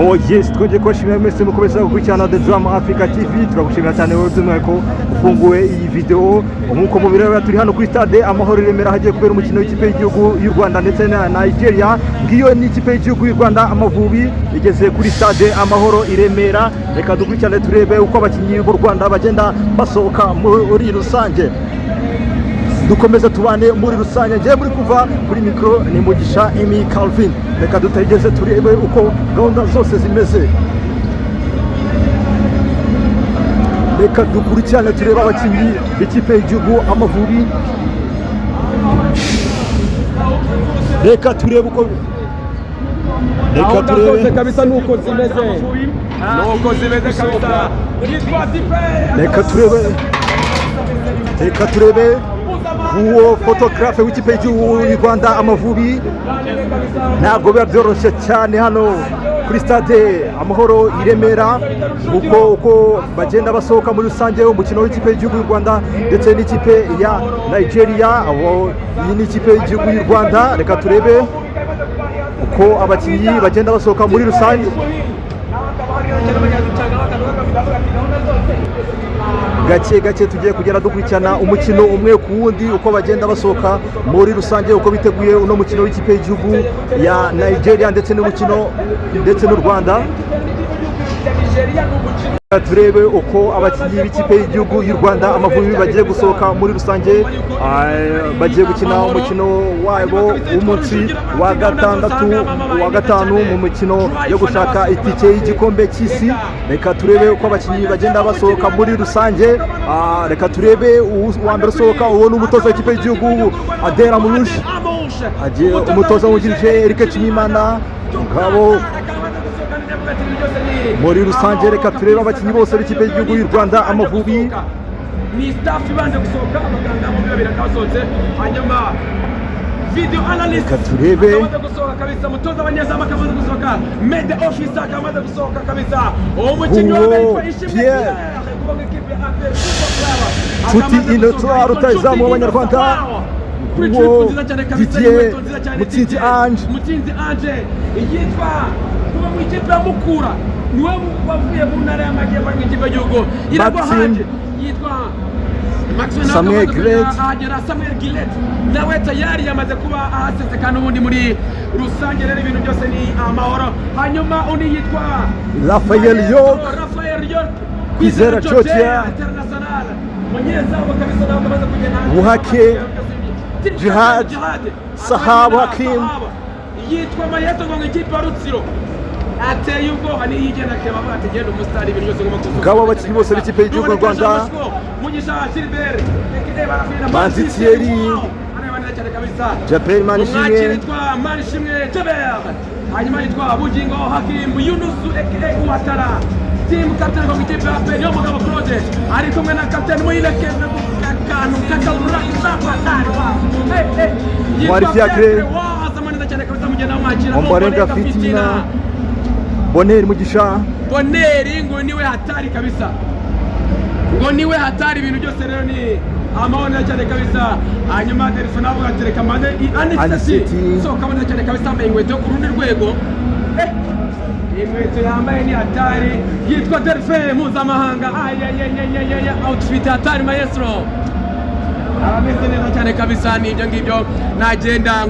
Yes, twongeye kubashimira mwese mukomeza gukurikirana The Drama Africa TV. Turagushimira cyane wowe by'umwihariko ufunguye iyi video. Nkuko mubireba turi hano kuri stade Amahoro i Remera hagiye kubera umukino w'ikipe y'igihugu y'u Rwanda ndetse na Nigeria. Ngiyo ni ikipe y'igihugu y'u Rwanda Amavubi igeze kuri stade Amahoro i Remera. Reka dukurikirane turebe uko abakinnyi b'u Rwanda bagenda basohoka muri rusange. Dukomeza tubane muri rusange. Ngiye muri kuva kuri mikro ni Mugisha Emi Calvin. Reka tutageze turebe uko gahunda zose zimeze. Reka dukurikirane turebe abakinnyi b'ikipe y'igihugu Amavubi. Reka turebe uko kabisa nuko zimeze kabisa. Reka turebe uwo photographe w'ikipe y'igihugu y'u Rwanda Amavubi. Ntabwo biba byoroshye cyane hano kuri stade Amahoro i Remera uko bagenda basohoka muri rusange umukino w'ikipe y'igihugu y'u Rwanda ndetse n'ikipe ya Nigeria. Iyi ni ikipe y'igihugu y'u Rwanda. Reka turebe uko abakinnyi bagenda basohoka muri rusange. Gake tugiye kugera dukurikirana umukino umwe ku wundi uko bagenda basohoka muri rusange, uko biteguye uno mukino w'ikipe y'igihugu ya Nigeria ndetse n'u Rwanda. Turebe uko abakinnyi b'ikipe y'igihugu y'u Rwanda Amavubi bagiye gusohoka muri rusange. Bagiye gukina umukino wabo w'umunsi wa gatanu mu mikino yo gushaka itike y'igikombe cy'isi. Reka turebe uko abakinnyi bagenda basohoka muri rusange. Reka turebe uwa mbere usohoka, uwo ni umutoza w'ikipe y'igihugu Adera Murush, umutoza wungirije Eric Nshimiyimana ngabo. Muri rusange reka turebe abakinnyi bose b'ikipe y'igihugu y'u Rwanda Amavubi. Ni staff ibanje gusohoka, abaganga bombi babiri basohotse, hanyuma video analyst turebe gusohoka kabisa, mutoza abanyezamu akamaze gusohoka, media officer akamaze gusohoka kabisa, umukinnyi wa Ishimwe Tuti Inotoa rutayizamu w'Abanyarwanda. Didier Mutsinzi Ange yitwa kuba mu ikipe ya Mukura, niwe wavuye mu ntara y'Amajyepfo mu ikipe y'igihugu iragohaje, yitwa Samuel Gillet nawe tayari yamaze kuba ahaseseka n'ubundi muri rusange. Rero ibintu byose ni amahoro. Hanyuma undi yitwa Raphael York Kwizera Georgia International munyezamu kabisa, nawe kamaze kugenda Buhake Jihad Sahab Hakim yitwa Mayeto ngo ikipe ya Rutsiro ateye ubwoba ni yigena keba bategenda umusitari ibintu byose ngoma kuzuka. Ngabo abakinnyi bose b'ikipe y'igihugu y'u Rwanda. Mugisha Gilbert Manzi Thierry Jabel Manishimwe yitwa Manishimwe Jabel, hanyuma yitwa Bugingo Hakim Yunusu Uwatara. Team captain wa ikipe ya Pele yo mugabo Claude ari kumwe na captain Muileke Kakanu Kakalura Isapa Tarwa Mwari Fiacre zamani cyane kabisa mugenda mwakira Ombarenga Fitina Bonheur Mugisha. Bonheur ngo niwe hatari kabisa, ngo niwe hatari ibintu byose. Rero ni amahoro cyane kabisa. Hanyuma Delphine avuga atereka mane Aniseti so kabone cyane kabisa, ambaye inkweto ku rundi rwego. Inkweto yambaye ni hatari, yitwa Delphine mpuzamahanga. Outfit hatari maestro, arameze neza cyane kabisa. Ni ibyo ngibyo nagenda